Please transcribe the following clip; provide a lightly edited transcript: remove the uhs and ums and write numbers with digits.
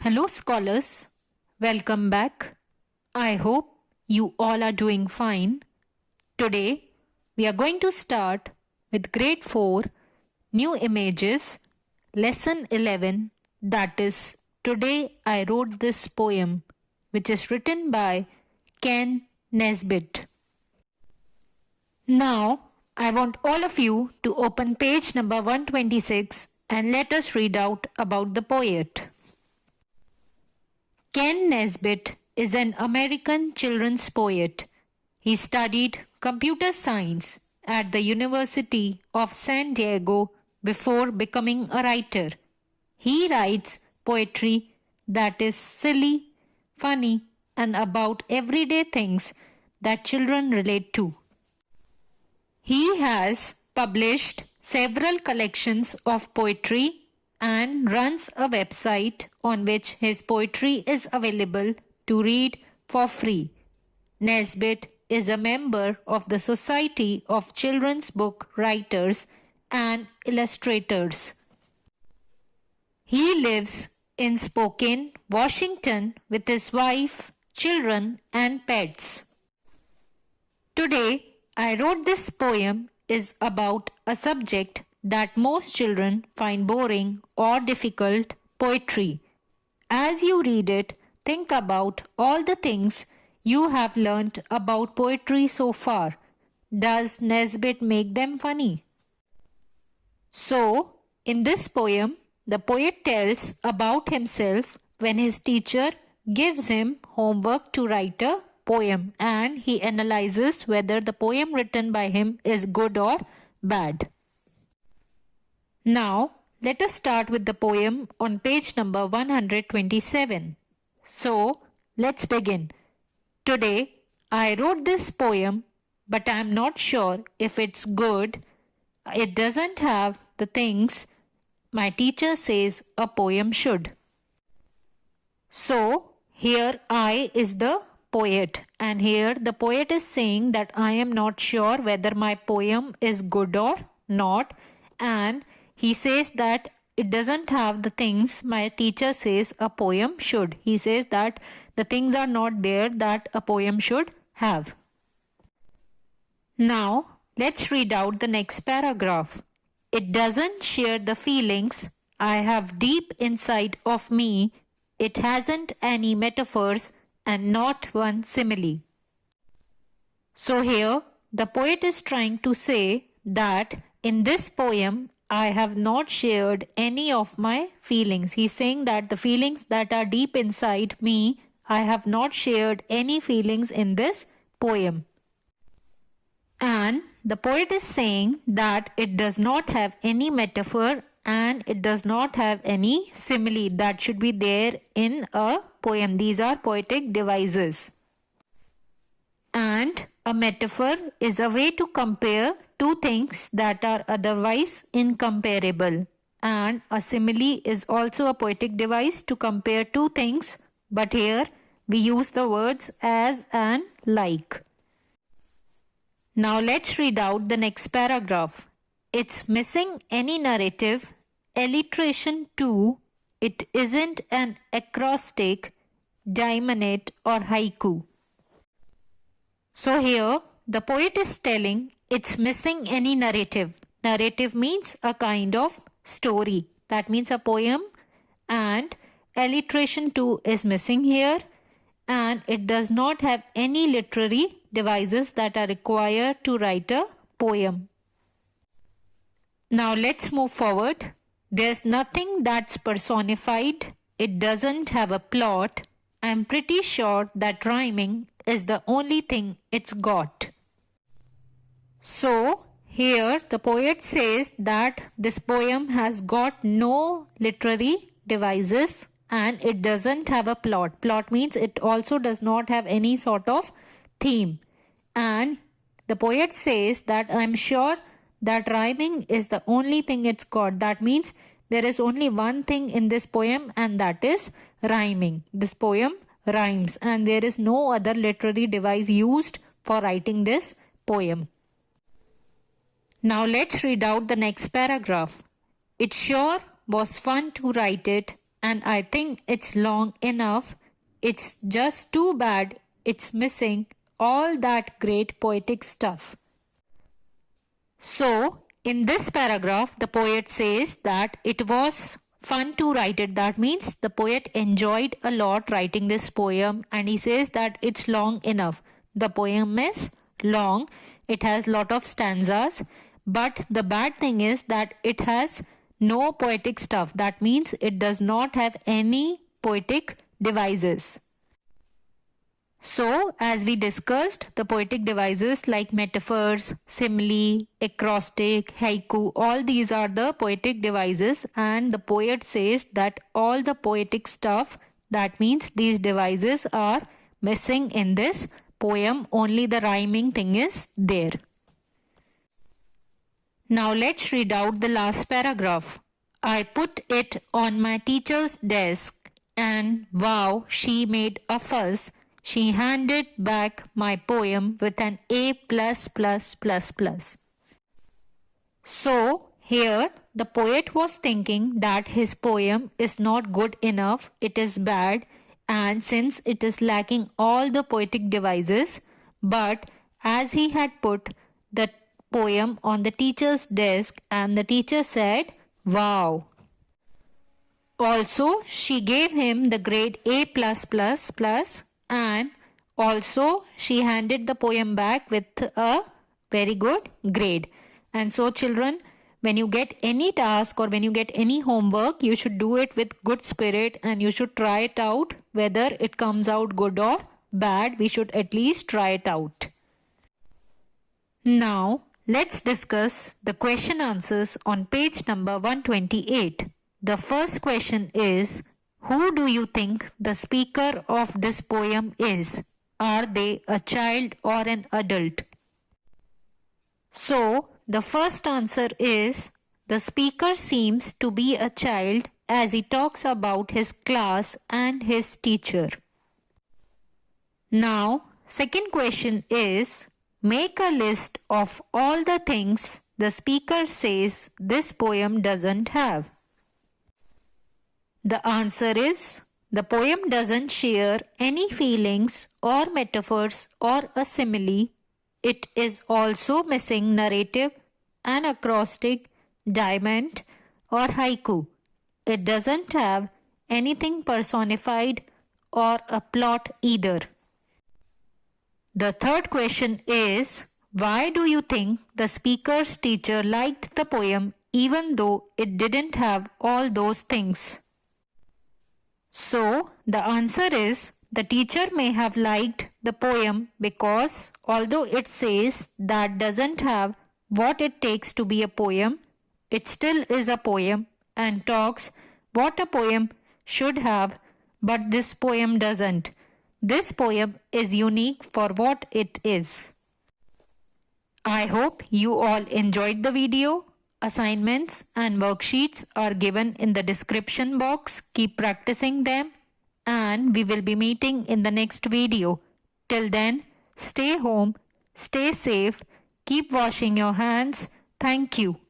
Hello, scholars. Welcome back. I hope you all are doing fine. Today, we are going to start with Grade 4 New Images, Lesson 11, that is, Today I Wrote This Poem, which is written by Ken Nesbitt. Now, I want all of you to open page number 126 and let us read out about the poet. Ken Nesbitt is an American children's poet. He studied computer science at the University of San Diego before becoming a writer. He writes poetry that is silly, funny, and about everyday things that children relate to. He has published several collections of poetry and runs a website on which his poetry is available to read for free. Nesbitt is a member of the Society of Children's Book Writers and Illustrators. He lives in Spokane, Washington with his wife, children, and pets. Today, I wrote this poem is about a subject that most children find boring or difficult, poetry. As you read it, think about all the things you have learnt about poetry so far. Does Nesbitt make them funny? So, in this poem, the poet tells about himself when his teacher gives him homework to write a poem, and he analyzes whether the poem written by him is good or bad. Now, let us start with the poem on page number 127. So, let's begin. Today, I wrote this poem, but I am not sure if it's good. It doesn't have the things my teacher says a poem should. So, here I is the poet, and here the poet is saying that I am not sure whether my poem is good or not, and he says that it doesn't have the things my teacher says a poem should. He says that the things are not there that a poem should have. Now, let's read out the next paragraph. It doesn't share the feelings I have deep inside of me. It hasn't any metaphors and not one simile. So here, the poet is trying to say that in this poem, I have not shared any of my feelings. He's saying that the feelings that are deep inside me, I have not shared any feelings in this poem. And the poet is saying that it does not have any metaphor and it does not have any simile that should be there in a poem. These are poetic devices. And a metaphor is a way to compare two things that are otherwise incomparable. And a simile is also a poetic device to compare two things, but here we use the words as and like. Now let's read out the next paragraph. It's missing any narrative, alliteration too. It isn't an acrostic, diamondate or haiku. So here the poet is telling it's missing any narrative. Narrative means a kind of story. That means a poem, and alliteration too is missing here, and it does not have any literary devices that are required to write a poem. Now let's move forward. There's nothing that's personified. It doesn't have a plot. I'm pretty sure that rhyming is the only thing it's got. So, here the poet says that this poem has got no literary devices and it doesn't have a plot. Plot means it also does not have any sort of theme. And the poet says that I'm sure that rhyming is the only thing it's got. That means there is only one thing in this poem, and that is rhyming. This poem rhymes and there is no other literary device used for writing this poem. Now let's read out the next paragraph. It sure was fun to write it. and I think it's long enough. It's just too bad it's missing all that great poetic stuff. So, in this paragraph, the poet says that it was fun to write it. That means the poet enjoyed a lot writing this poem, and he says that it's long enough. The poem is long, it has lot of stanzas, but the bad thing is that it has no poetic stuff. That means it does not have any poetic devices. So, as we discussed, the poetic devices like metaphors, simile, acrostic, haiku, all these are the poetic devices, and the poet says that all the poetic stuff, that means these devices are missing in this poem, only the rhyming thing is there. Now let's read out the last paragraph. I put it on my teacher's desk and wow, she made a fuss. She handed back my poem with an A++++. So here the poet was thinking that his poem is not good enough, it is bad, and since it is lacking all the poetic devices, but as he had put the poem on the teacher's desk and the teacher said, wow. Also, she gave him the grade A+++, and also she handed the poem back with a very good grade. And so children, when you get any task or when you get any homework, you should do it with good spirit and you should try it out. Whether it comes out good or bad, we should at least try it out. Now, let's discuss the question answers on page number 128. The first question is, who do you think the speaker of this poem is? Are they a child or an adult? So, the first answer is, the speaker seems to be a child as he talks about his class and his teacher. Now, second question is, make a list of all the things the speaker says this poem doesn't have. The answer is, the poem doesn't share any feelings or metaphors or a simile. It is also missing narrative, an acrostic, diamond or haiku. It doesn't have anything personified or a plot either. The third question is, why do you think the speaker's teacher liked the poem even though it didn't have all those things? So, the answer is, the teacher may have liked the poem because although it says that doesn't have what it takes to be a poem, it still is a poem and talks what a poem should have, but this poem doesn't. This poem is unique for what it is. I hope you all enjoyed the video. Assignments and worksheets are given in the description box. Keep practicing them and we will be meeting in the next video. Till then, stay home, stay safe, keep washing your hands. Thank you.